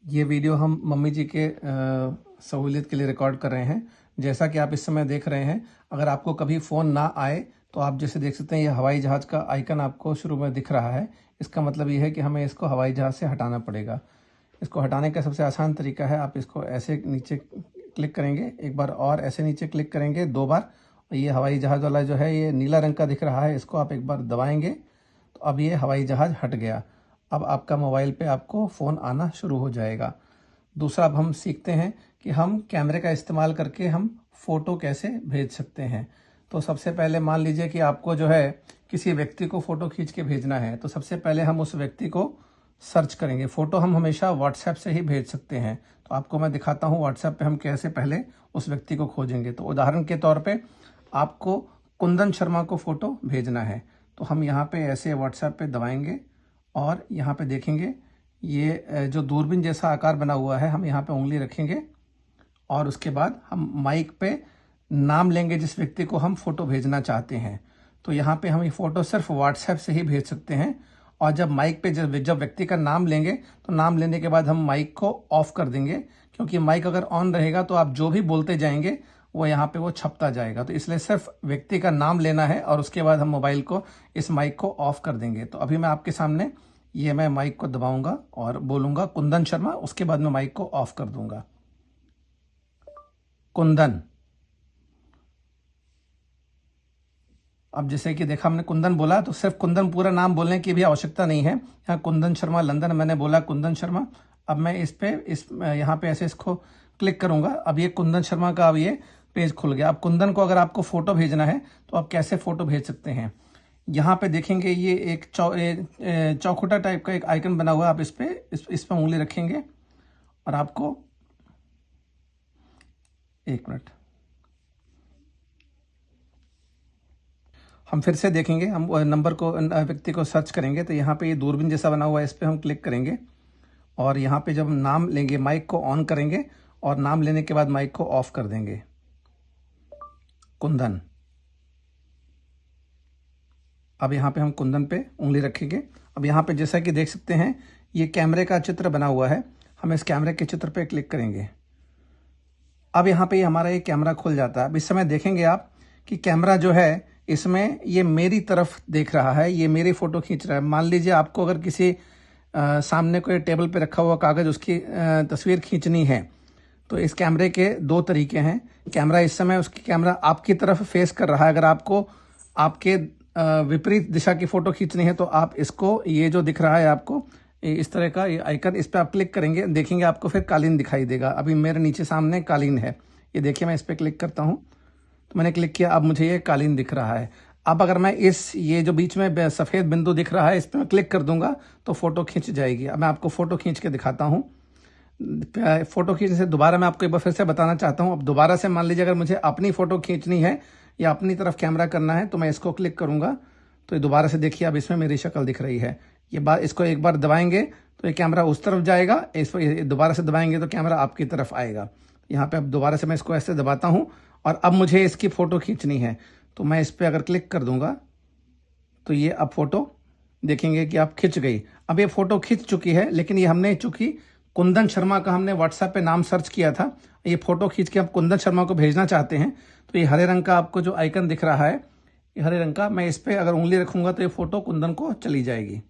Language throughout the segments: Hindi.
ये वीडियो हम मम्मी जी के सहूलियत के लिए रिकॉर्ड कर रहे हैं। जैसा कि आप इस समय देख रहे हैं, अगर आपको कभी फ़ोन ना आए तो आप जैसे देख सकते हैं, ये हवाई जहाज़ का आइकन आपको शुरू में दिख रहा है। इसका मतलब ये है कि हमें इसको हवाई जहाज़ से हटाना पड़ेगा। इसको हटाने का सबसे आसान तरीका है, आप इसको ऐसे नीचे क्लिक करेंगे, एक बार और ऐसे नीचे क्लिक करेंगे 2 बार। ये हवाई जहाज़ वाला जो है, ये नीला रंग का दिख रहा है, इसको आप एक बार दबाएंगे तो अब ये हवाई जहाज़ हट गया। अब आपका मोबाइल पे आपको फ़ोन आना शुरू हो जाएगा। दूसरा, अब हम सीखते हैं कि हम कैमरे का इस्तेमाल करके हम फ़ोटो कैसे भेज सकते हैं। तो सबसे पहले मान लीजिए कि आपको जो है किसी व्यक्ति को फ़ोटो खींच के भेजना है, तो सबसे पहले हम उस व्यक्ति को सर्च करेंगे। फ़ोटो हम हमेशा व्हाट्सएप से ही भेज सकते हैं, तो आपको मैं दिखाता हूँ व्हाट्सएप पे हम कैसे पहले उस व्यक्ति को खोजेंगे। तो उदाहरण के तौर पे आपको कुंदन शर्मा को फ़ोटो भेजना है, तो हम यहाँ पे ऐसे व्हाट्सएप पे दबाएंगे और यहाँ पे देखेंगे ये जो दूरबीन जैसा आकार बना हुआ है, हम यहाँ पे उंगली रखेंगे और उसके बाद हम माइक पे नाम लेंगे जिस व्यक्ति को हम फ़ोटो भेजना चाहते हैं। तो यहाँ पे हम ये फ़ोटो सिर्फ व्हाट्सएप से ही भेज सकते हैं। और जब माइक पे जब व्यक्ति का नाम लेंगे, तो नाम लेने के बाद हम माइक को ऑफ कर देंगे, क्योंकि माइक अगर ऑन रहेगा तो आप जो भी बोलते जाएंगे वो यहाँ पे वो छपता जाएगा। तो इसलिए सिर्फ व्यक्ति का नाम लेना है और उसके बाद हम मोबाइल को, इस माइक को ऑफ कर देंगे। तो अभी मैं आपके सामने मैं माइक को दबाऊंगा और बोलूंगा कुंदन शर्मा, उसके बाद मैं माइक को ऑफ कर दूंगा। कुंदन। अब जैसे कि देखा, हमने कुंदन बोला, तो सिर्फ कुंदन पूरा नाम बोलने की भी आवश्यकता नहीं है। यहाँ कुंदन शर्मा लंदन मैंने बोला, कुंदन शर्मा। अब मैं यहाँ पे ऐसे इसको क्लिक करूंगा। अब ये कुंदन शर्मा का अब ये पेज खुल गया। अब कुंदन को अगर आपको फोटो भेजना है तो आप कैसे फोटो भेज सकते हैं, यहाँ पे देखेंगे ये एक चौखुटा टाइप का एक आइकन बना हुआ है। आप इस पे उंगली रखेंगे और आपको, एक मिनट, हम फिर से देखेंगे, हम नंबर को, व्यक्ति को सर्च करेंगे। तो यहाँ पे ये दूरबीन जैसा बना हुआ है, इस पर हम क्लिक करेंगे और यहाँ पे जब हम नाम लेंगे, माइक को ऑन करेंगे और नाम लेने के बाद माइक को ऑफ कर देंगे। कुंदन। अब यहाँ पे हम कुंदन पे उंगली रखेंगे। अब यहाँ पे जैसा कि देख सकते हैं, ये कैमरे का चित्र बना हुआ है। हम इस कैमरे के चित्र पे क्लिक करेंगे। अब यहाँ पे हमारा ये कैमरा खुल जाता है। अब इस समय देखेंगे आप कि कैमरा जो है, इसमें ये मेरी तरफ देख रहा है, ये मेरी फोटो खींच रहा है। मान लीजिए आपको अगर किसी सामने कोई टेबल पे रखा हुआ कागज, उसकी तस्वीर खींचनी है, तो इस कैमरे के 2 तरीके हैं। कैमरा इस समय, उसकी कैमरा आपकी तरफ फेस कर रहा है। अगर आपको आपके विपरीत दिशा की फोटो खींचनी है तो आप इसको, ये जो दिख रहा है आपको इस तरह का ये आइकन, इस पर आप क्लिक करेंगे, देखेंगे आपको फिर कालीन दिखाई देगा। अभी मेरे नीचे सामने कालीन है, ये देखिए, मैं इस पर क्लिक करता हूँ तो मैंने क्लिक किया, अब मुझे ये कालीन दिख रहा है। अब अगर मैं ये जो बीच में सफ़ेद बिंदु दिख रहा है, इस पर मैं क्लिक कर दूंगा तो फोटो खींच जाएगी। अब मैं आपको फोटो खींच के दिखाता हूँ। फोटो खींचने से दोबारा मैं आपको एक बार फिर से बताना चाहता हूँ। अब दोबारा से मान लीजिए अगर मुझे अपनी फोटो खींचनी है या अपनी तरफ कैमरा करना है, तो मैं इसको क्लिक करूंगा तो ये दोबारा से देखिए, अब इसमें मेरी शक्ल दिख रही है। इसको एक बार दबाएंगे तो ये कैमरा उस तरफ जाएगा, इस पर दोबारा से दबाएंगे तो कैमरा आपकी तरफ आएगा। यहाँ पे अब दोबारा से मैं इसको ऐसे दबाता हूँ और अब मुझे इसकी फोटो खींचनी है, तो मैं इस पर अगर क्लिक कर दूंगा तो ये अब फोटो देखेंगे कि आप खिंच गई। अब ये फोटो खिंच चुकी है, लेकिन ये हमने, चूंकि कुंदन शर्मा का हमने व्हाट्सएप पे नाम सर्च किया था, ये फोटो खींच के आप कुंदन शर्मा को भेजना चाहते हैं, तो ये हरे रंग का आपको जो आइकन दिख रहा है, ये हरे रंग का, मैं इस पर अगर उंगली रखूंगा तो ये फोटो कुंदन को चली जाएगी।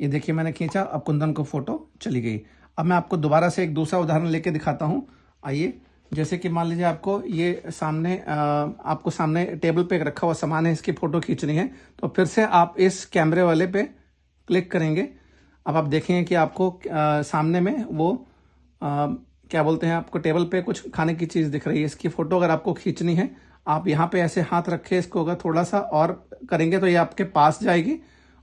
ये देखिए, मैंने खींचा, अब कुंदन को फोटो चली गई। अब मैं आपको दोबारा से एक दूसरा उदाहरण लेके दिखाता हूँ। आइए, जैसे कि मान लीजिए आपको ये सामने टेबल पे रखा हुआ सामान है, इसकी फोटो खींचनी है, तो फिर से आप इस कैमरे वाले पे क्लिक करेंगे। अब आप देखेंगे कि आपको सामने में वो क्या बोलते हैं, आपको टेबल पे कुछ खाने की चीज़ दिख रही है। इसकी फोटो अगर आपको खींचनी है, आप यहाँ पे ऐसे हाथ रखे, इसको अगर थोड़ा सा और करेंगे तो ये आपके पास जाएगी,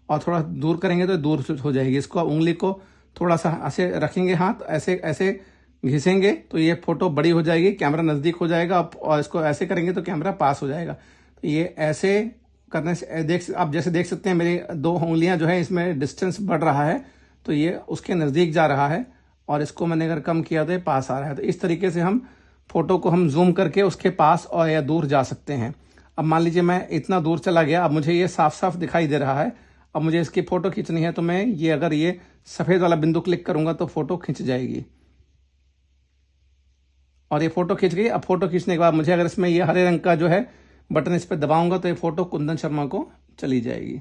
और थोड़ा दूर करेंगे तो दूर हो जाएगी। इसको उंगली को थोड़ा सा ऐसे रखेंगे, हाथ ऐसे ऐसे घिसेंगे तो ये फोटो बड़ी हो जाएगी, कैमरा नज़दीक हो जाएगा, और इसको ऐसे करेंगे तो कैमरा पास हो जाएगा। तो ये ऐसे करने से आप जैसे देख सकते हैं, मेरी 2 उंगलियां जो है, इसमें डिस्टेंस बढ़ रहा है, तो ये उसके नज़दीक जा रहा है, और इसको मैंने अगर कम किया तो ये पास आ रहा है। तो इस तरीके से हम फोटो को हम जूम करके उसके पास और या दूर जा सकते हैं। अब मान लीजिए मैं इतना दूर चला गया, अब मुझे ये साफ साफ दिखाई दे रहा है, अब मुझे इसकी फोटो खींचनी है, तो मैं ये अगर ये सफ़ेद वाला बिंदु क्लिक करूंगा तो फोटो खिंच जाएगी और ये फोटो खिंच गई। अब फोटो खींचने के बाद मुझे अगर इसमें ये हरे रंग का जो है बटन इस पर दबाऊंगा तो ये फोटो कुंदन शर्मा को चली जाएगी।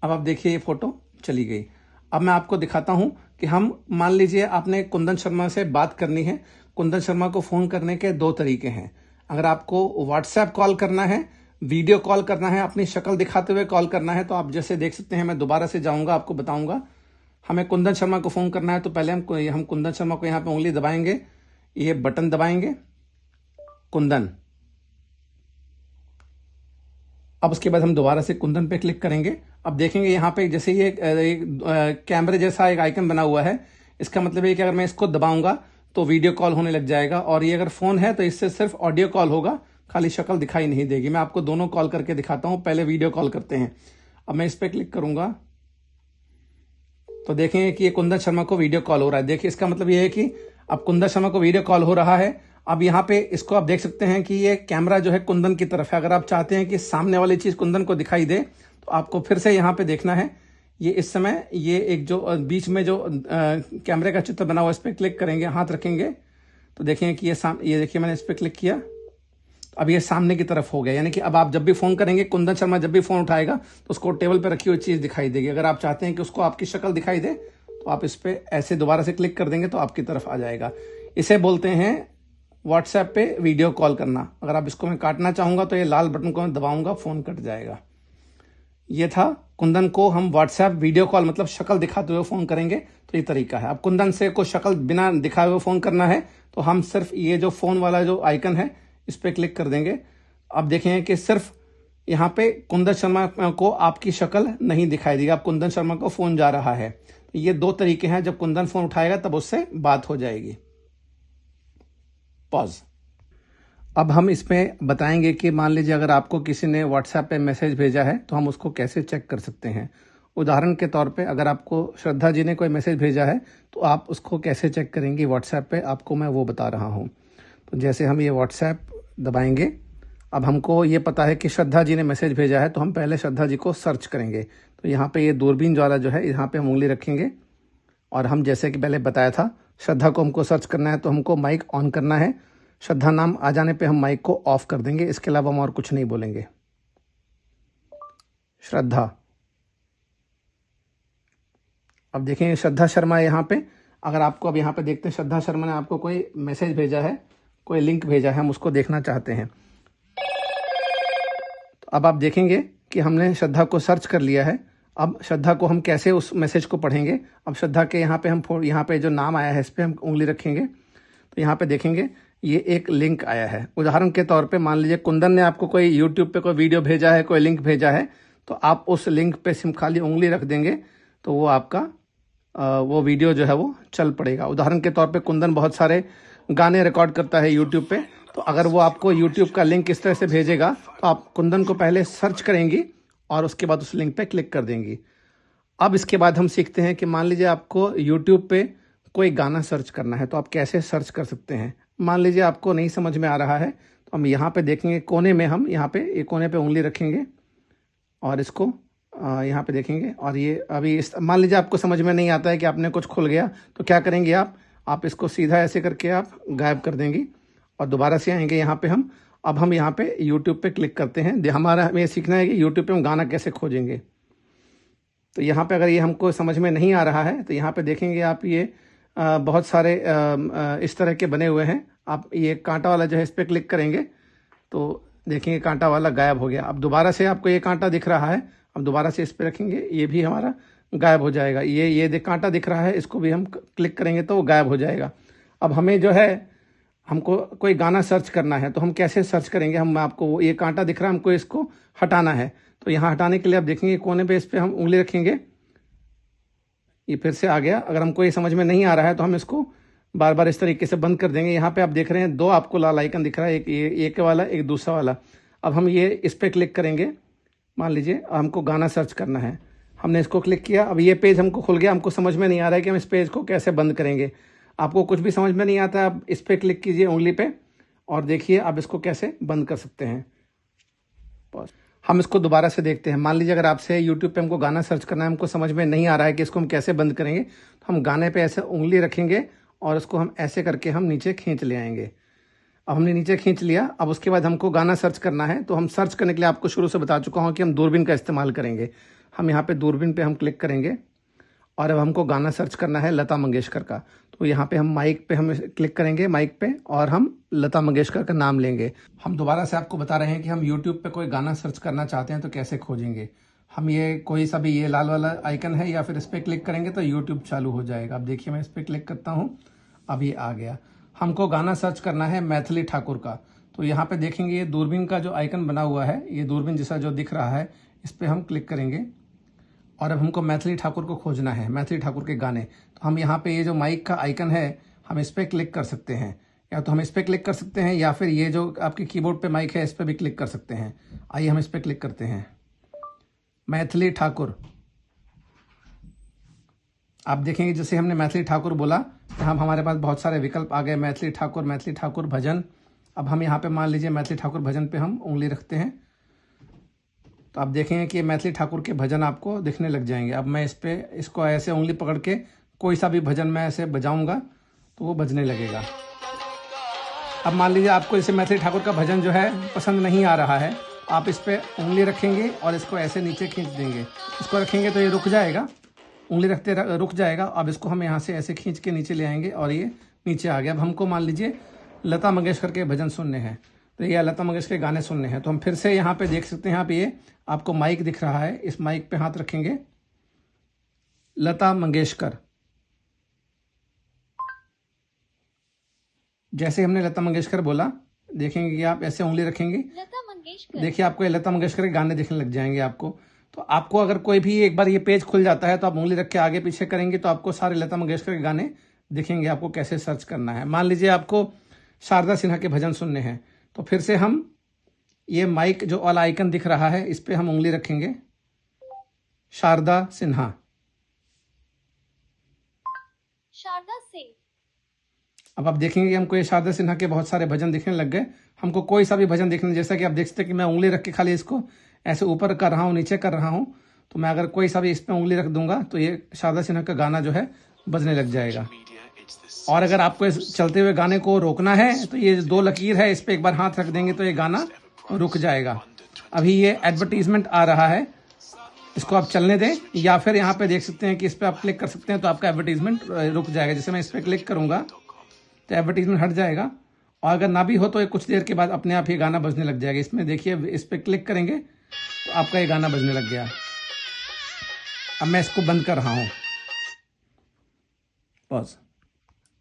अब आप देखिए ये फोटो चली गई। अब मैं आपको दिखाता हूं कि हम मान लीजिए आपने कुंदन शर्मा से बात करनी है। कुंदन शर्मा को फोन करने के दो तरीके हैं। अगर आपको व्हाट्सएप कॉल करना है, वीडियो कॉल करना है, अपनी शक्ल दिखाते हुए कॉल करना है, तो आप जैसे देख सकते हैं, मैं दोबारा से जाऊंगा, आपको बताऊंगा। हमें कुंदन शर्मा को फोन करना है तो पहले हम कुंदन शर्मा को यहाँ पे उंगली दबाएंगे, ये बटन दबाएंगे कुंदन। अब उसके बाद हम दोबारा से कुंदन पे क्लिक करेंगे। अब देखेंगे यहाँ पे जैसे ये कैमरे जैसा एक आइकन बना हुआ है। इसका मतलब है कि अगर मैं इसको दबाऊंगा तो वीडियो कॉल होने लग जाएगा, और ये अगर फोन है तो इससे सिर्फ ऑडियो कॉल होगा, खाली शक्ल दिखाई नहीं देगी। मैं आपको दोनों कॉल करके दिखाता हूं, पहले वीडियो कॉल करते हैं। अब मैं इस पर क्लिक करूंगा तो देखेंगे कि ये कुंदन शर्मा को वीडियो कॉल हो रहा है। देखिए इसका मतलब ये है कि अब कुंदन शर्मा को वीडियो कॉल हो रहा है। अब यहाँ पे इसको आप देख सकते हैं कि ये कैमरा जो है कुंदन की तरफ है। अगर आप चाहते हैं कि सामने वाली चीज कुंदन को दिखाई दे तो आपको फिर से यहाँ पे देखना है। ये इस समय ये एक जो बीच में जो कैमरे का चित्र बना हुआ, इस पर क्लिक करेंगे, हाथ रखेंगे तो देखेंगे कि ये देखिए मैंने इस पर क्लिक किया, अब ये सामने की तरफ हो गया। यानी कि अब आप जब भी फोन करेंगे, कुंदन शर्मा जब भी फोन उठाएगा तो उसको टेबल पे रखी हुई चीज दिखाई देगी। अगर आप चाहते हैं कि उसको आपकी शक्ल दिखाई दे तो आप इस पे ऐसे दोबारा से क्लिक कर देंगे तो आपकी तरफ आ जाएगा। इसे बोलते हैं व्हाट्सएप पे वीडियो कॉल करना। अगर आप इसको मैं काटना चाहूंगा तो ये लाल बटन को मैं दबाऊंगा, फोन कट जाएगा। ये था कुंदन को हम व्हाट्सएप वीडियो कॉल मतलब शक्ल दिखाते हुए फोन करेंगे तो ये तरीका है। अब कुंदन से कोई शक्ल बिना दिखाए हुए फोन करना है तो हम सिर्फ ये जो फोन वाला जो आइकन है इस पे क्लिक कर देंगे। अब देखेंगे कि सिर्फ यहाँ पे कुंदन शर्मा को आपकी शक्ल नहीं दिखाई देगी। अब कुंदन शर्मा को फोन जा रहा है। ये दो तरीके हैं, जब कुंदन फोन उठाएगा तब उससे बात हो जाएगी। पॉज। अब हम इसमें बताएंगे कि मान लीजिए अगर आपको किसी ने व्हाट्सएप पे मैसेज भेजा है तो हम उसको कैसे चेक कर सकते हैं। उदाहरण के तौर पे अगर आपको श्रद्धा जी ने कोई मैसेज भेजा है तो आप उसको कैसे चेक करेंगे व्हाट्सएप पे, आपको मैं वो बता रहा हूँ। तो जैसे हम ये व्हाट्सएप दबाएंगे, अब हमको ये पता है कि श्रद्धा जी ने मैसेज भेजा है तो हम पहले श्रद्धा जी को सर्च करेंगे। तो यहाँ पे ये दूरबीन वाला जो है, यहाँ पे हम उंगली रखेंगे और हम जैसे कि पहले बताया था, श्रद्धा को हमको सर्च करना है तो हमको माइक ऑन करना है। श्रद्धा नाम आ जाने पे हम माइक को ऑफ कर देंगे, इसके अलावा हम और कुछ नहीं बोलेंगे। श्रद्धा। अब देखेंगे श्रद्धा शर्मा यहाँ पे, अगर आपको अब यहाँ पे देखते हैं श्रद्धा शर्मा ने आपको कोई मैसेज भेजा है, कोई लिंक भेजा है, हम उसको देखना चाहते हैं। तो अब आप देखेंगे कि हमने श्रद्धा को सर्च कर लिया है। अब श्रद्धा को हम कैसे उस मैसेज को पढ़ेंगे। अब श्रद्धा के यहाँ पे हम यहाँ पे जो नाम आया है इस पर हम उंगली रखेंगे तो यहाँ पे देखेंगे ये एक लिंक आया है। उदाहरण के तौर पे मान लीजिए कुंदन ने आपको कोई यूट्यूब पे कोई वीडियो भेजा है, कोई लिंक भेजा है, तो आप उस लिंक पे सिर्फ खाली उंगली रख देंगे तो वो आपका वो वीडियो जो है वो चल पड़ेगा। उदाहरण के तौर पे कुंदन बहुत सारे गाने रिकॉर्ड करता है यूट्यूब पे, तो अगर वो आपको यूट्यूब का लिंक इस तरह से भेजेगा तो आप कुंदन को पहले सर्च करेंगी और उसके बाद उस लिंक पे क्लिक कर देंगी। अब इसके बाद हम सीखते हैं कि मान लीजिए आपको यूट्यूब पे कोई गाना सर्च करना है तो आप कैसे सर्च कर सकते हैं। मान लीजिए आपको नहीं समझ में आ रहा है तो हम यहाँ पे देखेंगे कोने में, हम यहाँ पे एक कोने पे उंगली रखेंगे और इसको यहाँ पे देखेंगे और ये अभी मान लीजिए आपको समझ में नहीं आता है कि आपने कुछ खुल गया तो क्या करेंगे आप इसको सीधा ऐसे करके आप गायब कर देंगी और दोबारा से आएंगे यहाँ पे हम। अब हम यहाँ पे यूट्यूब पे क्लिक करते हैं। हमारा हमें सीखना है कि यूट्यूब पे हम गाना कैसे खोजेंगे। तो यहाँ पे अगर ये हमको समझ में नहीं आ रहा है तो यहाँ पे देखेंगे आप, ये बहुत सारे इस तरह के बने हुए हैं। आप ये कांटा वाला जो है इस पर क्लिक करेंगे तो देखेंगे कांटा वाला गायब हो गया। अब दोबारा से आपको ये कांटा दिख रहा है, अब दोबारा से इस पर रखेंगे, ये भी हमारा गायब हो जाएगा। ये कांटा दिख रहा है, इसको भी हम क्लिक करेंगे तो वो गायब हो जाएगा। अब हमें जो है हमको कोई गाना सर्च करना है तो हम कैसे सर्च करेंगे। हम आपको ये कांटा दिख रहा है, हमको इसको हटाना है तो यहाँ हटाने के लिए आप देखेंगे कोने पे इस पर हम उंगली रखेंगे, ये फिर से आ गया। अगर हमको ये समझ में नहीं आ रहा है तो हम इसको बार बार इस तरीके से बंद कर देंगे। यहाँ पे आप देख रहे हैं दो आपको लाल आइकन दिख रहा है, एक वाला एक दूसरा वाला। अब हम ये इस पर क्लिक करेंगे। मान लीजिए हमको गाना सर्च करना है, हमने इसको क्लिक किया, अब ये पेज हमको खुल गया। हमको समझ में नहीं आ रहा है कि हम इस पेज को कैसे बंद करेंगे। आपको कुछ भी समझ में नहीं आता, आप इस पर क्लिक कीजिए उंगली पे और देखिए आप इसको कैसे बंद कर सकते हैं। हम इसको दोबारा से देखते हैं। मान लीजिए अगर आपसे यूट्यूब पे हमको गाना सर्च करना है, हमको समझ में नहीं आ रहा है कि इसको हम कैसे बंद करेंगे, तो हम गाने पे ऐसे उंगली रखेंगे और उसको हम ऐसे करके हम नीचे खींच ले आएंगे। अब हमने नीचे खींच लिया। अब उसके बाद हमको गाना सर्च करना है, तो हम सर्च करने के लिए आपको शुरू से बता चुका हूँ कि हम दूरबीन का इस्तेमाल करेंगे। हम यहाँ पे दूरबीन पे हम क्लिक करेंगे और अब हमको गाना सर्च करना है लता मंगेशकर का। तो यहाँ पे हम माइक पे हम क्लिक करेंगे, माइक पे, और हम लता मंगेशकर का नाम लेंगे। हम दोबारा से आपको बता रहे हैं कि हम यूट्यूब पे कोई गाना सर्च करना चाहते हैं तो कैसे खोजेंगे। हम ये कोई सा भी, ये लाल वाला आइकन है, या फिर इस पर क्लिक करेंगे तो यूट्यूब चालू हो जाएगा। अब देखिए मैं इस पर क्लिक करता हूँ, अभी आ गया। हमको गाना सर्च करना है मैथिली ठाकुर का। तो यहाँ पे देखेंगे ये दूरबीन का जो आइकन बना हुआ है, ये दूरबीन जैसा जो दिख रहा है, इस पर हम क्लिक करेंगे और अब हमको मैथिली ठाकुर को खोजना है, मैथिली ठाकुर के गाने। तो हम यहाँ पे ये जो माइक का आइकन है, हम इस पर क्लिक कर सकते हैं, या तो हम इस पर क्लिक कर सकते हैं, या फिर ये जो आपके कीबोर्ड पे माइक है इस पर भी क्लिक कर सकते हैं। आइए हम इस पर क्लिक करते हैं, मैथिली ठाकुर। आप देखेंगे जैसे हमने मैथिली ठाकुर बोला तो हमारे पास बहुत सारे विकल्प आ गए, मैथिली ठाकुर भजन। अब हम यहाँ पे मान लीजिए मैथिली ठाकुर भजन पे हम उंगली रखते हैं, तो आप देखेंगे कि मैथिली ठाकुर के भजन आपको दिखने लग जाएंगे। अब मैं इसको ऐसे उंगली पकड़ के कोई सा भी भजन मैं ऐसे बजाऊंगा तो वो बजने लगेगा। अब मान लीजिए आपको इसे मैथिली ठाकुर का भजन जो है पसंद नहीं आ रहा है, आप इस पर उंगली रखेंगे और इसको ऐसे नीचे खींच देंगे। इसको रखेंगे तो ये रुक जाएगा, उंगली रखते रुक जाएगा। अब इसको हम यहाँ से ऐसे खींच के नीचे ले आएंगे और ये नीचे आ गया। अब हमको मान लीजिए लता मंगेशकर के भजन सुनने हैं, तो ये लता मंगेशकर के गाने सुनने हैं, तो हम फिर से यहाँ पे देख सकते हैं, यहाँ पे ये आपको माइक दिख रहा है, इस माइक पे हाथ रखेंगे, लता मंगेशकर। जैसे हमने लता मंगेशकर बोला, देखेंगे कि आप ऐसे उंगली रखेंगे, लता मंगेशकर, देखिए आपको ये लता मंगेशकर के गाने दिखने लग जाएंगे आपको। तो आपको अगर कोई भी एक बार ये पेज खुल जाता है तो आप उंगली रख के आगे पीछे करेंगे तो आपको सारे लता मंगेशकर के गाने दिखेंगे। आपको कैसे सर्च करना है, मान लीजिए आपको शारदा सिन्हा के भजन सुनने हैं, तो फिर से हम ये माइक जो वाला आइकन दिख रहा है इस पे हम उंगली रखेंगे, शारदा सिन्हा। शारदा सिंह। अब आप देखेंगे कि हमको ये शारदा सिन्हा के बहुत सारे भजन दिखने लग गए। हमको कोई सा भी भजन दिखने, जैसा कि आप देख सकते हैं कि मैं उंगली रख के खाली इसको ऐसे ऊपर कर रहा हूँ, नीचे कर रहा हूँ, तो मैं अगर कोई सा भी इस पे उंगली रख दूंगा तो ये शारदा सिन्हा का गाना जो है बजने लग जाएगा। और अगर आपको इस चलते हुए गाने को रोकना है तो ये 2 लकीर है, इस पे एक बार हाथ रख देंगे तो ये गाना रुक जाएगा। अभी ये एडवर्टीजमेंट आ रहा है, इसको आप चलने दें, या फिर यहाँ पे देख सकते हैं कि इस पे आप क्लिक कर सकते हैं तो आपका एडवर्टीजमेंट रुक जाएगा। जैसे मैं इस पे क्लिक करूंगा तो एडवर्टीजमेंट हट जाएगा, और अगर ना भी हो तो ये कुछ देर के बाद अपने आप ही गाना बजने लग जाएगा। इसमें देखिए इस पे क्लिक करेंगे तो आपका ये गाना बजने लग गया। अब मैं इसको बंद कर रहा हूं, बस।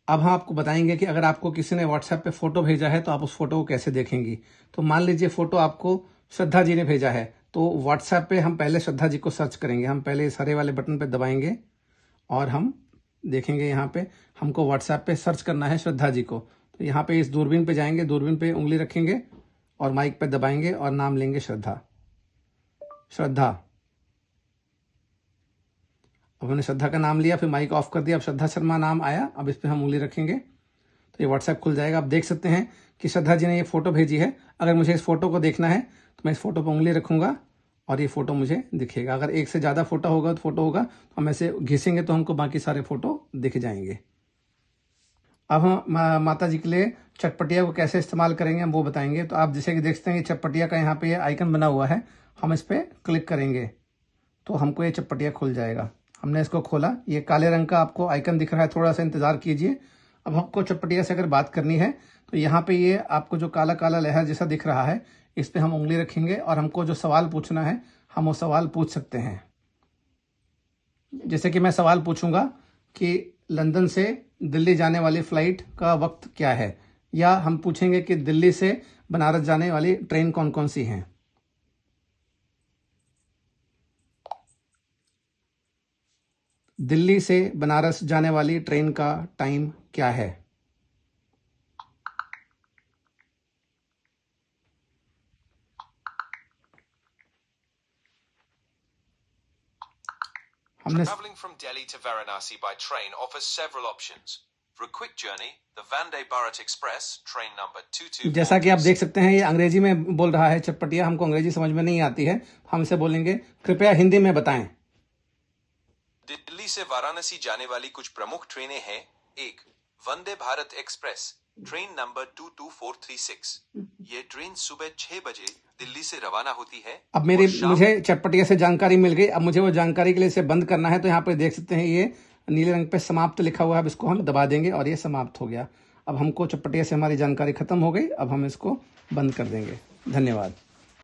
अब हम आपको बताएंगे कि अगर आपको किसी ने व्हाट्सएप पे फोटो भेजा है तो आप उस फोटो को कैसे देखेंगी। तो मान लीजिए फोटो आपको श्रद्धा जी ने भेजा है, तो व्हाट्सएप पे हम पहले श्रद्धा जी को सर्च करेंगे। हम पहले इस हरे वाले बटन पे दबाएंगे और हम देखेंगे यहाँ पे हमको व्हाट्सएप पे सर्च करना है श्रद्धा जी को। तो यहाँ पे इस दूरबीन पे जाएंगे, दूरबीन पे उंगली रखेंगे और माइक पे दबाएंगे और नाम लेंगे श्रद्धा, श्रद्धा। अब हमने श्रद्धा का नाम लिया, फिर माइक ऑफ कर दिया, अब श्रद्धा शर्मा नाम आया। अब इस पे हम उंगली रखेंगे तो ये व्हाट्सएप खुल जाएगा। आप देख सकते हैं कि श्रद्धा जी ने ये फोटो भेजी है। अगर मुझे इस फोटो को देखना है तो मैं इस फोटो पर उंगली रखूंगा और ये फोटो मुझे दिखेगा। अगर एक से ज्यादा फोटो होगा तो हम ऐसे घिसेंगे तो हमको बाकी सारे फोटो दिख जाएंगे। अब हम माता जी के लिए चटपटिया को कैसे इस्तेमाल करेंगे हम वो बताएंगे। तो आप जैसे कि देखते हैं कि चटपटिया का यहाँ पे ये आइकन बना हुआ है, हम इस पर क्लिक करेंगे तो हमको ये चटपटिया खुल जाएगा। हमने इसको खोला, ये काले रंग का आपको आइकन दिख रहा है, थोड़ा सा इंतजार कीजिए। अब हमको चटपटिया से अगर बात करनी है तो यहाँ पे ये आपको जो काला काला लहर जैसा दिख रहा है, इस पे हम उंगली रखेंगे और हमको जो सवाल पूछना है हम वो सवाल पूछ सकते हैं। जैसे कि मैं सवाल पूछूंगा कि लंदन से दिल्ली जाने वाली फ्लाइट का वक्त क्या है, या हम पूछेंगे कि दिल्ली से बनारस जाने वाली ट्रेन कौन कौन सी हैं। दिल्ली से बनारस जाने वाली ट्रेन का टाइम क्या है। हमने Traveling from Delhi to Varanasi by train offers several options. For a quick journey, the Vande Bharat Express, train number 22. जैसा कि आप देख सकते हैं ये अंग्रेजी में बोल रहा है चटपटिया, हमको अंग्रेजी समझ में नहीं आती है, हम इसे बोलेंगे कृपया हिंदी में बताएं। दिल्ली से वाराणसी जाने वाली कुछ प्रमुख ट्रेनें हैं। 1. Vande Bharat express, train number 22436। ये ट्रेन सुबह 6 बजे दिल्ली से रवाना होती है। अब मुझे चटपटिया से जानकारी मिल गई। अब मुझे वो जानकारी के लिए इसे बंद करना है, तो यहाँ पे देख सकते हैं ये नीले रंग पे समाप्त लिखा हुआ है। अब इसको हम दबा देंगे और ये समाप्त हो गया। अब हमको चटपटिया से हमारी जानकारी खत्म हो गई। अब हम इसको बंद कर देंगे। धन्यवाद।